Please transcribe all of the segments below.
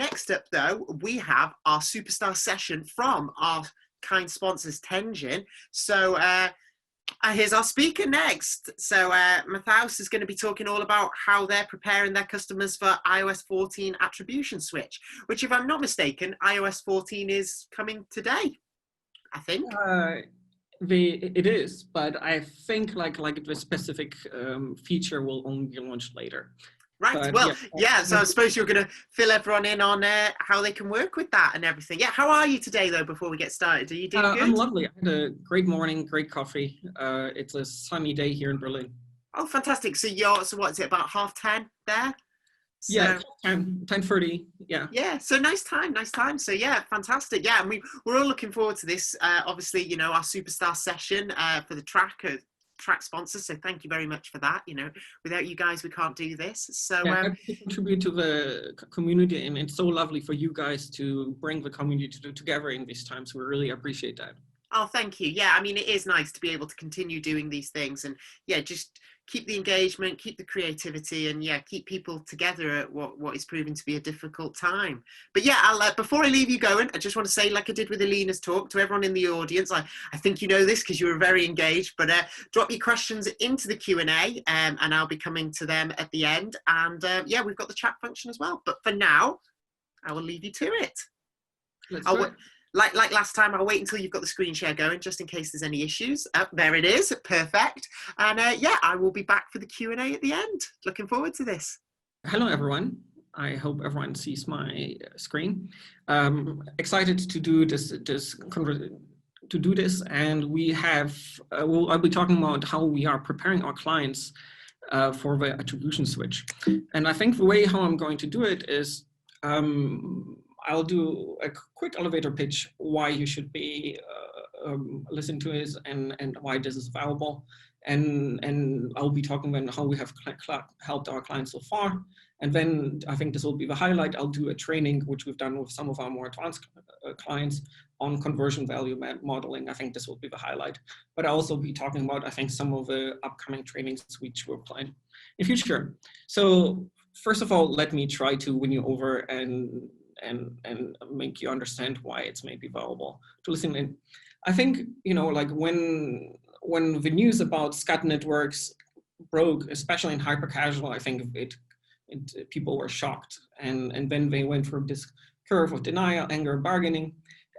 Next up, though, we have our superstar session from our kind sponsors, Tenjin. So here's our speaker next. So Matthaus is going to be talking all about how they're preparing their customers for iOS 14 attribution switch, which, if I'm not mistaken, iOS 14 is coming today, I think. It is, but I think like the specific feature will only be launched later. Right. But, well, yeah. So I suppose you're going to fill everyone in on how they can work with that and everything. Yeah. How are you today, though? Before we get started, are you doing good? I'm lovely. I had a great morning, great coffee. It's a sunny day here in Berlin. Oh, fantastic! So what is it, about 10:30 there? So, yeah, 10:30. Yeah. Yeah. So nice time. So yeah, fantastic. Yeah, and we're all looking forward to this. Obviously, you know, our superstar session for the track sponsors. So thank you very much for that. You know, without you guys, we can't do this. So contribute to the community, and it's so lovely for you guys to bring the community together in these times. We really appreciate that. Oh, thank you. Yeah, I mean, it is nice to be able to continue doing these things, and yeah, just keep the engagement, keep the creativity, and yeah, keep people together at what is proving to be a difficult time. But yeah, I'll, before I leave you going, I just want to say, like I did with Alina's talk, to everyone in the audience, I think you know this because you were very engaged, but drop your questions into the Q&A and I'll be coming to them at the end. And yeah, we've got the chat function as well. But for now, I will leave you to it. Let's do it. Like last time, I'll wait until you've got the screen share going, just in case there's any issues. There it is, perfect. And yeah, I will be back for the Q&A at the end. Looking forward to this. Hello, everyone. I hope everyone sees my screen. Excited to do this, and we have. I'll be talking about how we are preparing our clients for the attribution switch. And I think the way how I'm going to do it is. I'll do a quick elevator pitch why you should be listening to this and why this is valuable. And I'll be talking about how we have helped our clients so far. And then I think this will be the highlight. I'll do a training, which we've done with some of our more advanced clients on conversion value modeling. I think this will be the highlight. But I'll also be talking about, I think, some of the upcoming trainings which we're planning in future. So first of all, let me try to win you over and make you understand why it's maybe valuable to listen in. I think, you know, like when the news about SCAD networks broke, especially in Hypercasual, I think people were shocked, and then they went through this curve of denial, anger, bargaining,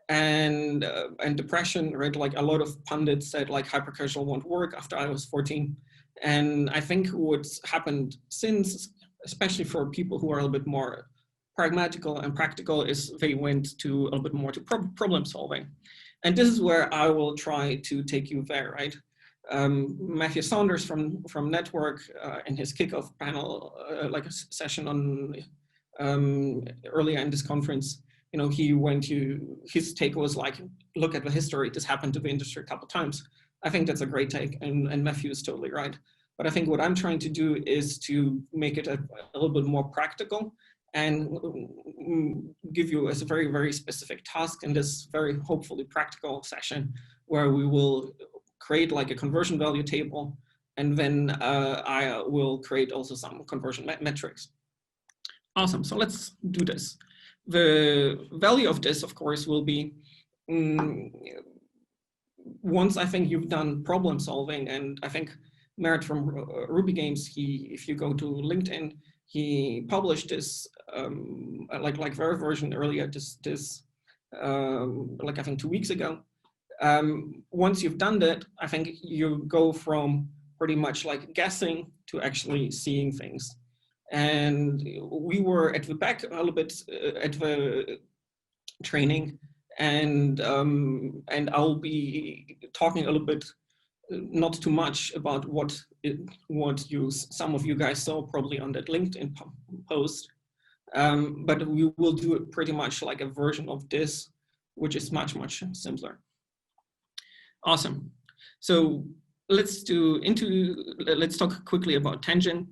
and depression. Right, like a lot of pundits said, like Hypercasual won't work after iOS 14, and I think what's happened since, especially for people who are a little bit more pragmatical and practical, is they went to a little bit more to problem solving. And this is where I will try to take you there, right? Matthew Saunders from Network in his kickoff panel, like a session on earlier in this conference, you know, his take was like, look at the history, this happened to the industry a couple of times. I think that's a great take, and Matthew is totally right. But I think what I'm trying to do is to make it a little bit more practical and give you a very, very specific task in this very hopefully practical session, where we will create like a conversion value table, and then I will create also some conversion metrics. Awesome, so let's do this. The value of this, of course, will be once I think you've done problem solving, and I think Merritt from Ruby Games, if you go to LinkedIn, he published this like their version earlier, like I think 2 weeks ago. Once you've done that, I think you go from pretty much like guessing to actually seeing things. And we were at the back a little bit at the training, and I'll be talking a little bit, not too much, about what some of you guys saw probably on that LinkedIn post, but we will do it pretty much like a version of this, which is much simpler. Awesome. So let's talk quickly about Tenjin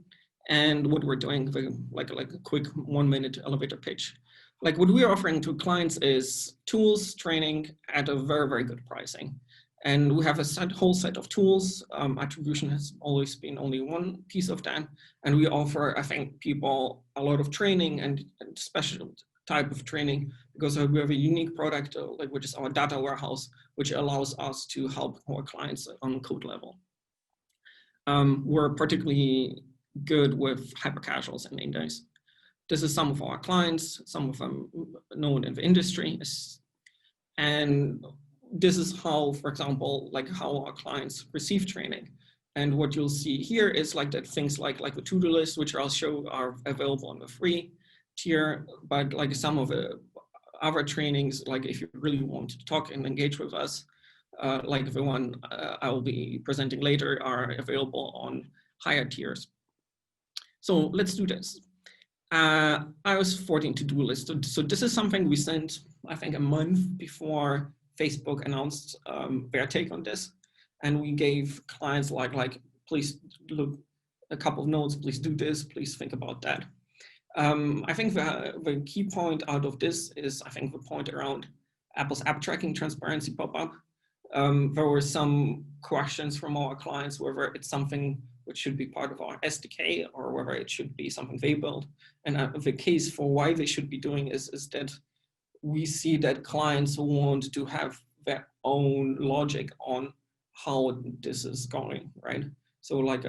and what we're doing, like a quick 1 minute elevator pitch. Like what we're offering to clients is tools, training at a very, very good pricing. And we have a whole set of tools. Attribution has always been only one piece of that. And we offer, I think, people a lot of training and special type of training, because we have a unique product, which is our data warehouse, which allows us to help our clients on code level. We're particularly good with hypercasuals and name days. This is some of our clients, some of them known in the industry. And this is how, for example, like how our clients receive training. And what you'll see here is like that things like the to-do list, which I'll show, are available on the free tier, but like some of the other trainings, like if you really want to talk and engage with us, like the one I will be presenting later, are available on higher tiers. So let's do this. iOS 14 to-do list. So this is something we sent, I think, a month before Facebook announced their take on this. And we gave clients like, please look a couple of notes, please do this, please think about that. I think the key point out of this is, I think, the point around Apple's app tracking transparency pop-up. There were some questions from our clients whether it's something which should be part of our SDK or whether it should be something they build. And the case for why they should be doing is that we see that clients want to have their own logic on how this is going, right? So like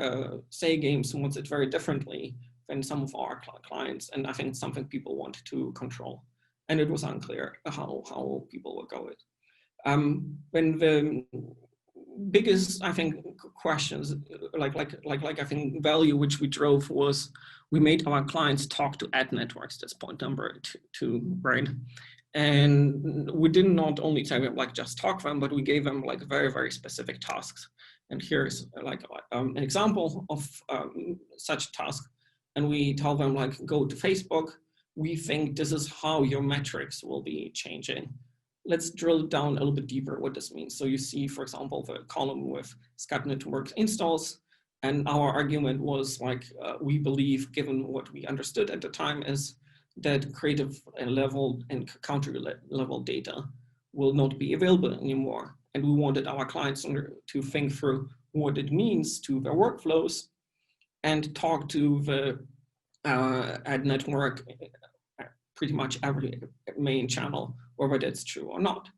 say games wants it very differently than some of our clients. And I think it's something people want to control. And it was unclear how people would go with. When the biggest, I think, questions, like I think value which we drove was we made our clients talk to ad networks. That's point number two, right? And we did not only tell them like just talk them, but we gave them like very, very specific tasks. And here's like an example of such task. And we tell them like, go to Facebook. We think this is how your metrics will be changing. Let's drill down a little bit deeper what this means. So you see, for example, the column with Scat Network installs. And our argument was like, we believe, given what we understood at the time, is that creative level and country level data will not be available anymore. And we wanted our clients to think through what it means to their workflows and talk to the ad network pretty much every main channel, whether that's true or not.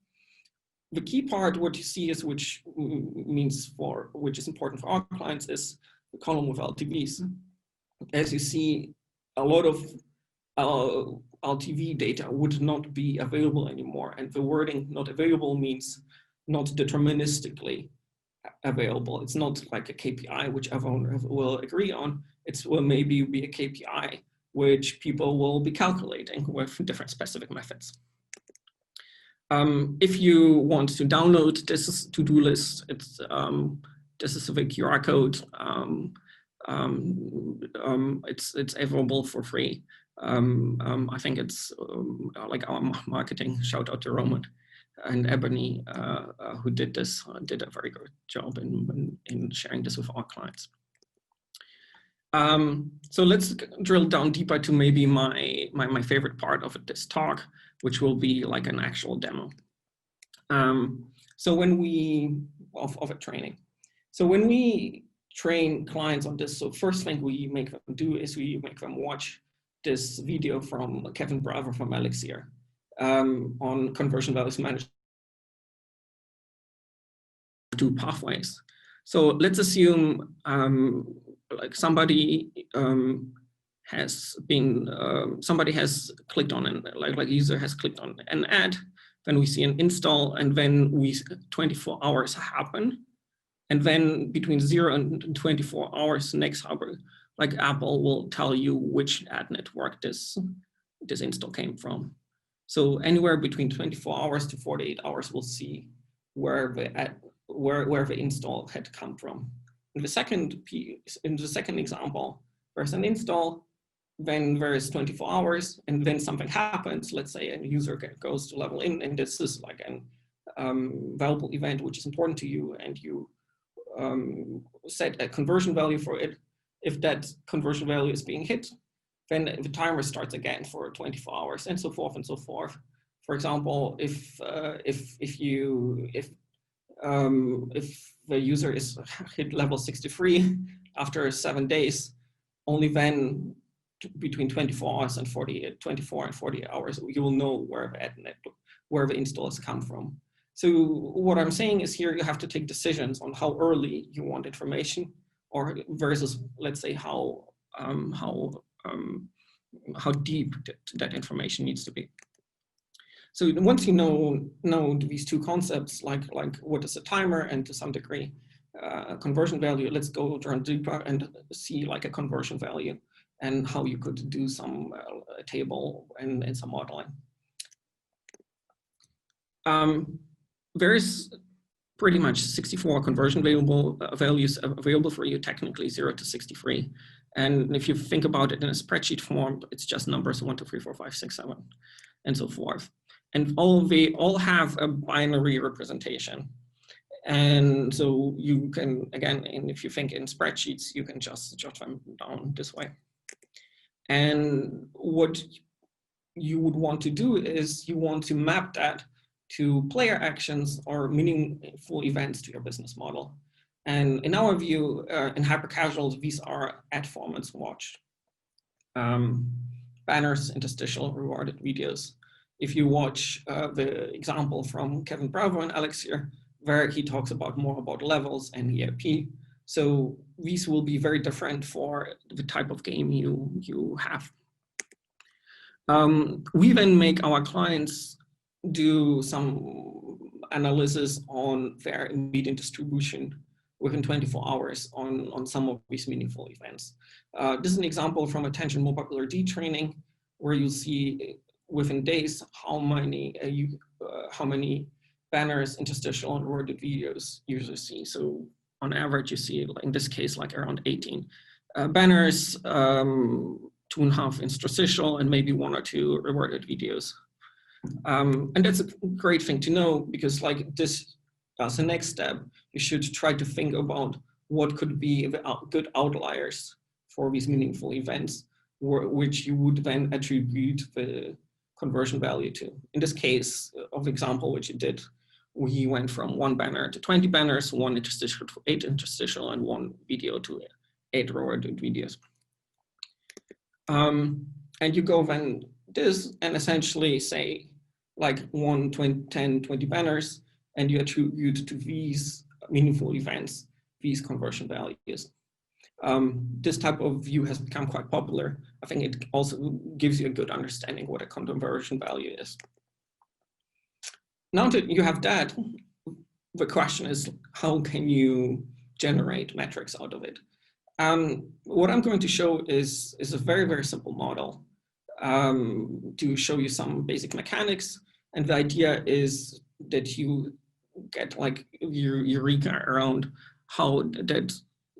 The key part, what you see is, which is important for our clients, is the column with LTVs. As you see, a lot of LTV data would not be available anymore. And the wording not available means not deterministically available. It's not like a KPI, which everyone will agree on. It will maybe be a KPI, which people will be calculating with different specific methods. If you want to download this to-do list, it's this is the QR code. It's available for free. I think it's like our marketing, shout out to Roman and Ebony, who did this, did a very good job in sharing this with our clients. So let's drill down deeper to maybe my favorite part of this talk, which will be like an actual demo. So when we, of a training. So when we train clients on this, so first thing we make them do is we make them watch this video from Kevin Bravo from Elixir on conversion values management to pathways. So let's assume like somebody has been, somebody has clicked on an, like a user has clicked on an ad, then we see an install, and then 24 hours happen. And then between 0 and 24 hours next hour, like Apple will tell you which ad network this install came from. So anywhere between 24 hours to 48 hours, we'll see where the install had come from. In the second example, there's an install, then there's 24 hours, and then something happens. Let's say a user goes to level in, and this is like an valuable event which is important to you, and you set a conversion value for it. If that conversion value is being hit, then the timer starts again for 24 hours, and so forth and so forth. For example, if the user is hit level 63 after 7 days, only then between 24 hours and 24 and 48 hours, you will know where the installs come from. So what I'm saying is here you have to take decisions on how early you want information, or versus, let's say, how deep that information needs to be. So once you know these two concepts, like what is a timer and to some degree conversion value, let's go down deeper and see like a conversion value and how you could do some table and some modeling. There's pretty much 64 conversion values available for you, technically 0 to 63. And if you think about it in a spreadsheet form, it's just numbers 1, 2, 3, 4, 5, 6, 7, and so forth. And they all have a binary representation. And so you can, again, and if you think in spreadsheets, you can just jot them down this way. And what you would want to do is you want to map that to player actions or meaningful events to your business model. And in our view, in Hypercasual, these are ad formats watched. Banners, interstitial, rewarded videos. If you watch the example from Kevin Bravo and Alex here, where he talks about more about levels and EAP. So these will be very different for the type of game you have. We then make our clients do some analysis on their median distribution within 24 hours on some of these meaningful events. This is an example from a Tenjin more popular D training, where you see within days how many banners, interstitial, and rewarded videos users see. So on average, you see, in this case, like around 18 banners, 2.5 interstitial, and maybe 1 or 2 rewarded videos. And that's a great thing to know, because like this, as a next step, you should try to think about what could be the good outliers for these meaningful events, which you would then attribute the conversion value to. In this case of example, which you did, we went from 1 banner to 20 banners, 1 interstitial to 8 interstitial, and 1 video to 8 rewarded videos. And you go then this and essentially say like 1, 20, 10, 20 banners, and you attribute to these meaningful events these conversion values. This type of view has become quite popular. I think it also gives you a good understanding what a conversion value is. Now that you have that, the question is, how can you generate metrics out of it? What I'm going to show is a very, very simple model to show you some basic mechanics. And the idea is that you get like your eureka around how that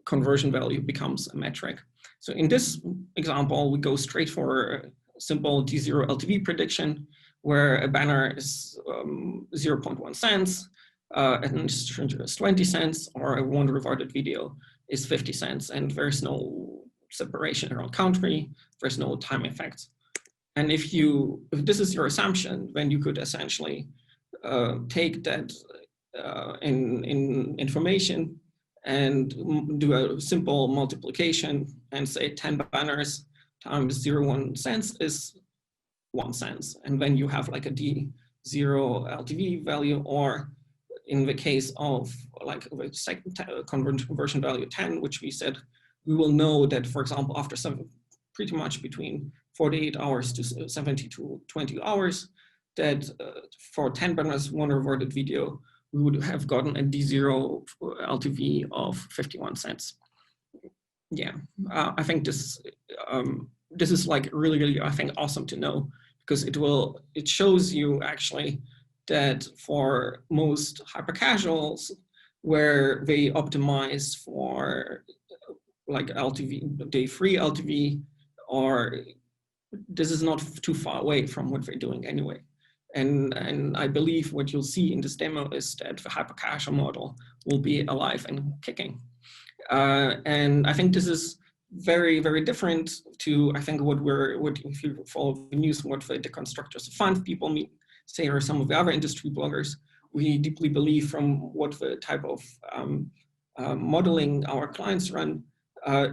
conversion value becomes a metric. So in this example, we go straight for a simple D0 LTV prediction, where a banner is 0.1 cents, an interstitial is 20 cents, or a 1 rewarded video is 50 cents. And there's no separation around country, there's no time effects. And if this is your assumption, then you could essentially take that in information and do a simple multiplication and say 10 banners times 0.1 cents is 1 cent. And then you have like a D0 LTV value, or in the case of like the second conversion value 10, which we said, we will know that, for example, after pretty much between 48 hours to 70 to 20 hours, that for 10 banners, 1 rewarded video, we would have gotten a D0 LTV of 51 cents. Yeah, I think this is like really, really, I think, awesome to know, because it shows you actually that for most hypercasuals, where they optimize for like LTV, day 3 LTV, or this is not too far away from what they're doing anyway. And I believe what you'll see in this demo is that the hypercasual model will be alive and kicking. And I think this is very, very different to, I think, what if you follow the news, what the deconstructors of fund people say, or some of the other industry bloggers. We deeply believe from what the type of modeling our clients run,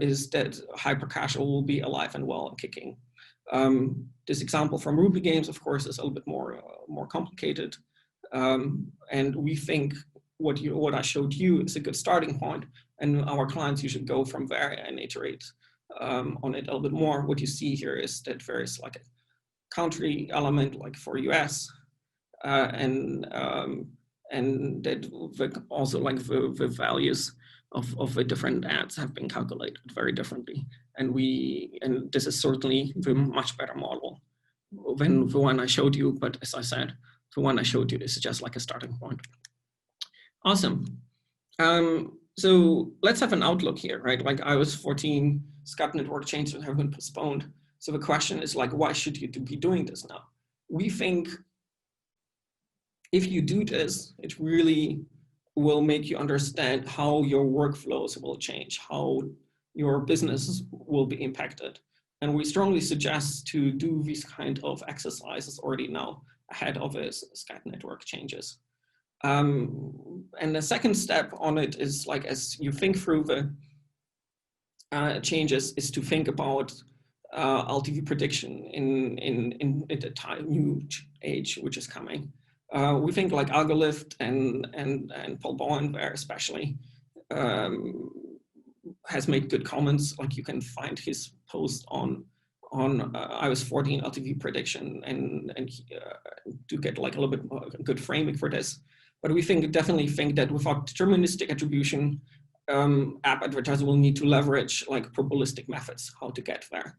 is that Hypercasual will be alive and well and kicking. This example from Ruby Games, of course, is a little bit more complicated. And we think what I showed you is a good starting point, and our clients usually go from there and iterate on it a little bit more. What you see here is that there is like a country element, like for US, and that also like the values of the different ads have been calculated very differently. And this is certainly the much better model than the one I showed you. But as I said, the one I showed you is just like a starting point. Awesome. So let's have an outlook here, right? Like iOS 14, SCAD network changes have been postponed. So the question is like, why should you be doing this now? We think if you do this, it really will make you understand how your workflows will change, how your business will be impacted. And we strongly suggest to do these kind of exercises already now ahead of this SCAD network changes. And the second step on it is like, as you think through the changes, is to think about LTV prediction in the new age which is coming. We think like Algolift and Paul Bowen there especially has made good comments. Like you can find his post on iOS 14 LTV prediction and to get like a little bit more good framing for this. But we definitely think that without deterministic attribution, app advertisers will need to leverage like probabilistic methods how to get there.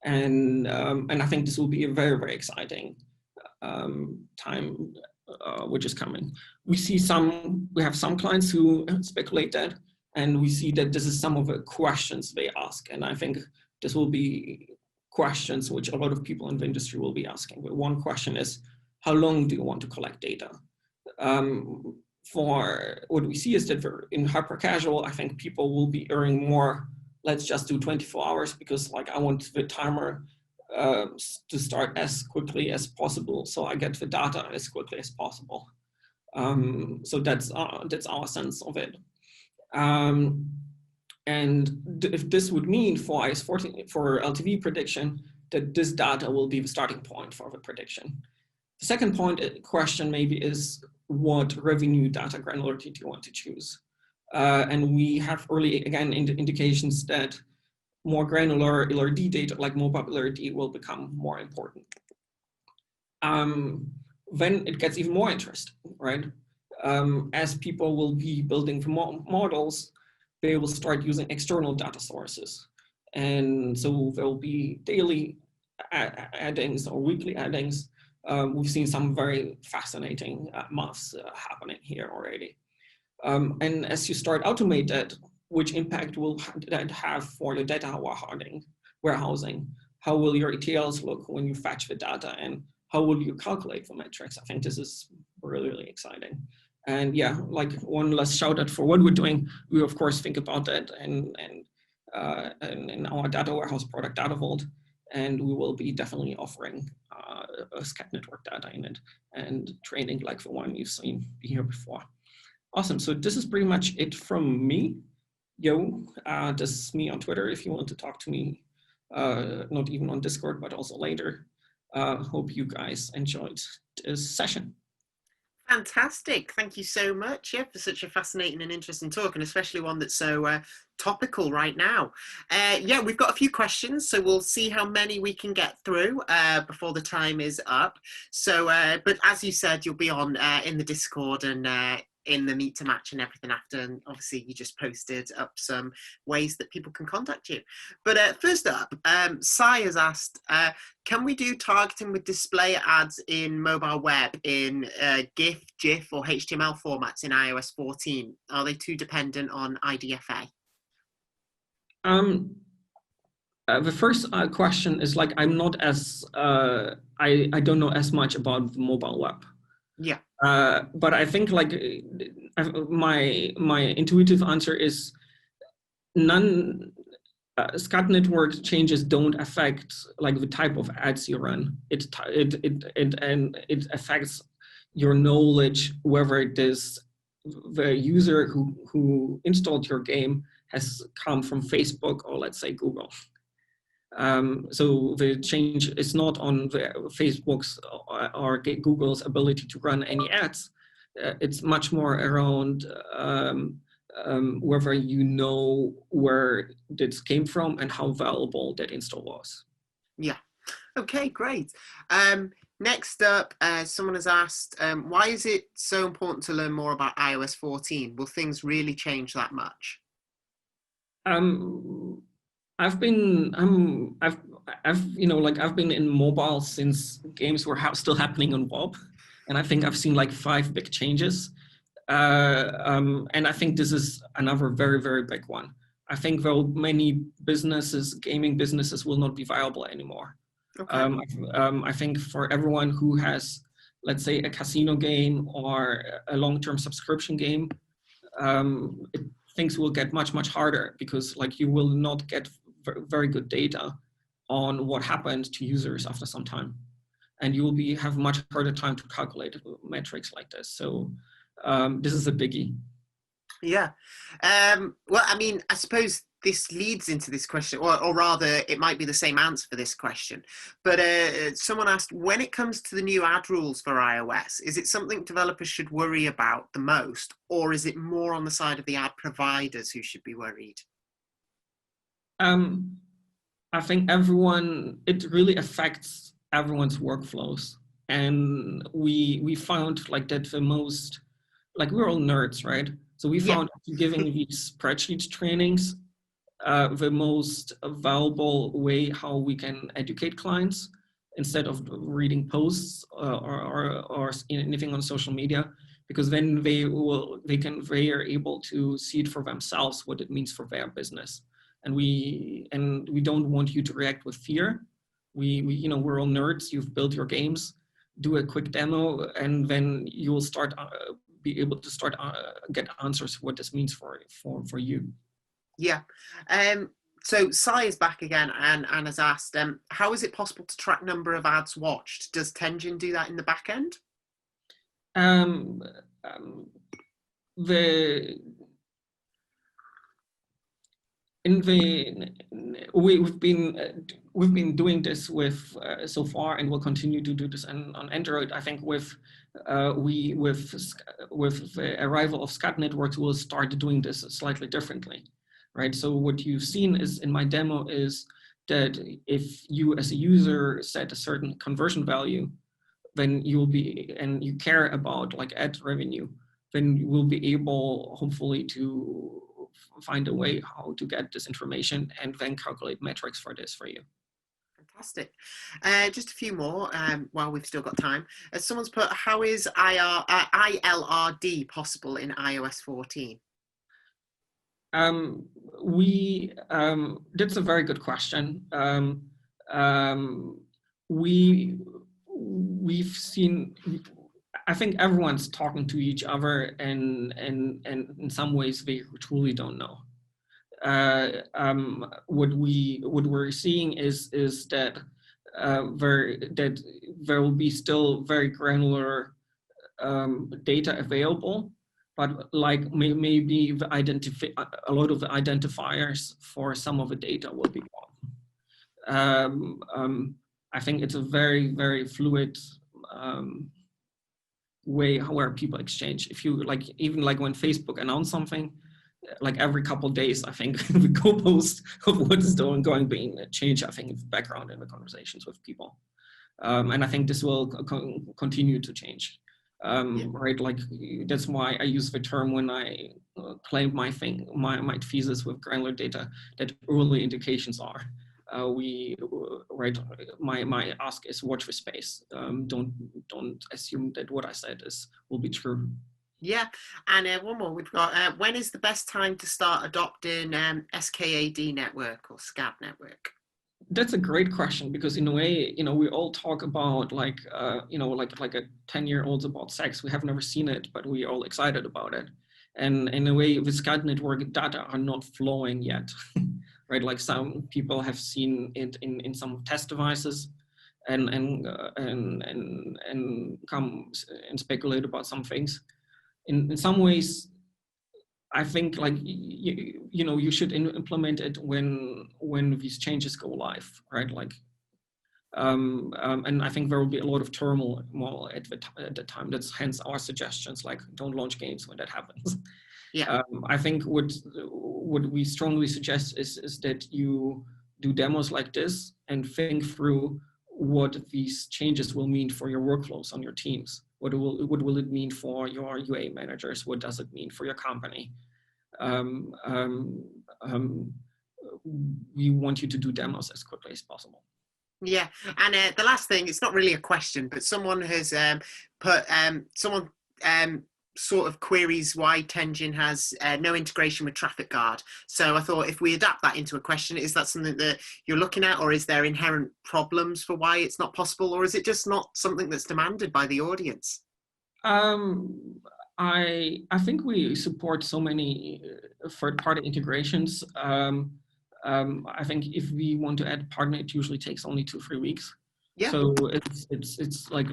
And I think this will be a very, very exciting time which is coming. We have some clients who speculate that, and we see that this is some of the questions they ask. And I think this will be questions which a lot of people in the industry will be asking. But one question is, how long do you want to collect data? For what we see is that in hyper-casual, I think people will be erring more, let's just do 24 hours because like I want the timer to start as quickly as possible, so I get the data as quickly as possible. So that's our sense of it. And if this would mean for iOS 14 for LTV prediction, that this data will be the starting point for the prediction. The second question maybe is, what revenue data granularity do you want to choose? And we have early, again, indications that more granular LRD data, like mobile LRD, will become more important. Then it gets even more interesting, right? As people will be building the models, they will start using external data sources. And so there will be daily addings or weekly addings. We've seen some very fascinating maths happening here already. And as you start automate that, which impact will that have for the data warehousing? How will your ETLs look when you fetch the data, and how will you calculate the metrics? I think this is really, really exciting. And yeah, like one last shout out for what we're doing. We of course think about that and in our data warehouse product, Data Vault, and we will be definitely offering a SCAD network data in it and training like the one you've seen here before. Awesome. So this is pretty much it from me. Yo, this is me on Twitter if you want to talk to me, not even on Discord, but also later. Hope you guys enjoyed this session. Fantastic. Thank you so much, for such a fascinating and interesting talk, and especially one that's so topical right now. We've got a few questions, so we'll see how many we can get through before the time is up. So, but as you said, you'll be on in the Discord and in the Meet to Match and everything after, and obviously you just posted up some ways that people can contact you. But first up, Sai has asked, can we do targeting with display ads in mobile web in GIF, GIF or HTML formats in iOS 14? Are they too dependent on IDFA? The first question is like, I'm not as, I don't know as much about the mobile web. Yeah. But I think like my intuitive answer is none. SCAD network changes don't affect like the type of ads you run. It affects your knowledge whether it is the user who installed your game has come from Facebook or let's say Google. So the change is not on the Facebook's or Google's ability to run any ads. It's much more around whether you know where this came from and how valuable that install was. Yeah. Okay, great. Next up, someone has asked, why is it so important to learn more about iOS 14? Will things really change that much? I've been in mobile since games were still happening on web, and I think I've seen like 5 big changes. And I think this is another very, very big one. I think though many businesses, gaming businesses, will not be viable anymore. Okay. I think for everyone who has, let's say, a casino game or a long-term subscription game, things will get much, much harder because like you will not get very good data on what happened to users after some time. And you will have much harder time to calculate metrics like this. So this is a biggie. Yeah. Well, I mean, I suppose this leads into this question, or rather, it might be the same answer for this question. But someone asked, when it comes to the new ad rules for iOS, is it something developers should worry about the most, or is it more on the side of the ad providers who should be worried? I think it really affects everyone's workflows. And we found like that the most, like we're all nerds, right? So we found giving these spreadsheet trainings the most valuable way how we can educate clients instead of reading posts or anything on social media, because then they are able to see it for themselves what it means for their business. And we don't want you to react with fear. We're all nerds. You've built your games. Do a quick demo, and then you will start be able to start get answers what this means for you. Yeah. So Sai is back again and has asked, how is it possible to track number of ads watched? Does Tenjin do that in the back end? We've been doing this with so far, and we'll continue to do this on Android. I think with the arrival of SCAD networks, we'll start doing this slightly differently, right? So what you've seen is in my demo is that if you as a user set a certain conversion value, then and you care about like ad revenue, then you will be able hopefully to find a way how to get this information and then calculate metrics for this for you. Fantastic. Just a few more while we've still got time. Someone's put, how is ILRD possible in iOS 14? That's a very good question. We've seen, I think everyone's talking to each other, and in some ways they truly don't know. What we're seeing is that there will be still very granular data available, but like maybe a lot of the identifiers for some of the data will be wrong. I think it's a very, very fluid way where people exchange. If you like, even like when Facebook announced something, like every couple of days, I think the goalpost of what is going being changed, I think, in the background in the conversations with people. And I think this will continue to change. Right, like that's why I use the term when I claim my thesis with granular data, that early indications are. My ask is watch the space. Don't assume that what I said will be true. Yeah, and one more we've got. When is the best time to start adopting SCAD network or SCAD network? That's a great question, because in a way, we all talk about like a 10-year-old about sex. We have never seen it, but we're all excited about it. And in a way, with SCAD network, data are not flowing yet, right? Like some people have seen it in some test devices, and come and speculate about some things. In some ways, I think like you know, you should implement it when these changes go live, right? Like, and I think there will be a lot of turmoil at the time. That's hence our suggestions, like don't launch games when that happens. Yeah. I think what we strongly suggest is that you do demos like this and think through what these changes will mean for your workflows on your teams. What will it mean for your UA managers? What does it mean for your company? We want you to do demos as quickly as possible. Yeah, and the last thing, it's not really a question, but someone has put, someone sort of queries why Tenjin has no integration with Traffic Guard. So I thought if we adapt that into a question, is that something that you're looking at, or is there inherent problems for why it's not possible, or is it just not something that's demanded by the audience? I think we support so many third-party integrations. I think if we want to add partner, it usually takes only 2-3 weeks. Yeah. So it's like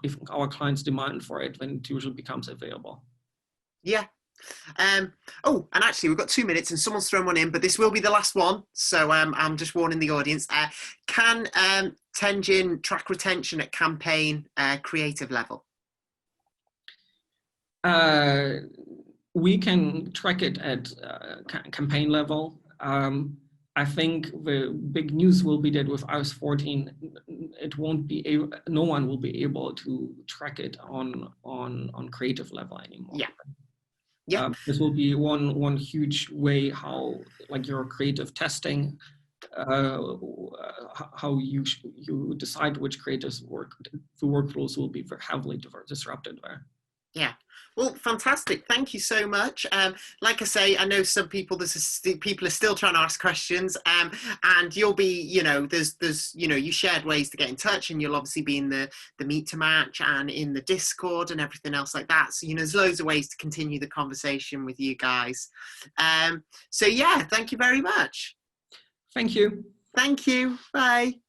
if our clients demand for it, then it usually becomes available. Yeah. Oh, and actually we've got 2 minutes and someone's thrown one in, but this will be the last one. So I'm just warning the audience. Can Tenjin track retention at campaign creative level? We can track it at campaign level. I think the big news will be that with iOS 14, it won't be able, no one will be able to track it on creative level anymore. Yeah. Yeah. This will be one huge way how like your creative testing, how you decide which creatives work, the workflows will be very heavily disrupted there. Yeah. Well, fantastic. Thank you so much. Like I say, I know some people, people are still trying to ask questions, and you'll be, you know, there's, you know, you shared ways to get in touch, and you'll obviously be in the Meet to Match and in the Discord and everything else like that. So, you know, there's loads of ways to continue the conversation with you guys. So yeah, thank you very much. Thank you. Thank you. Bye.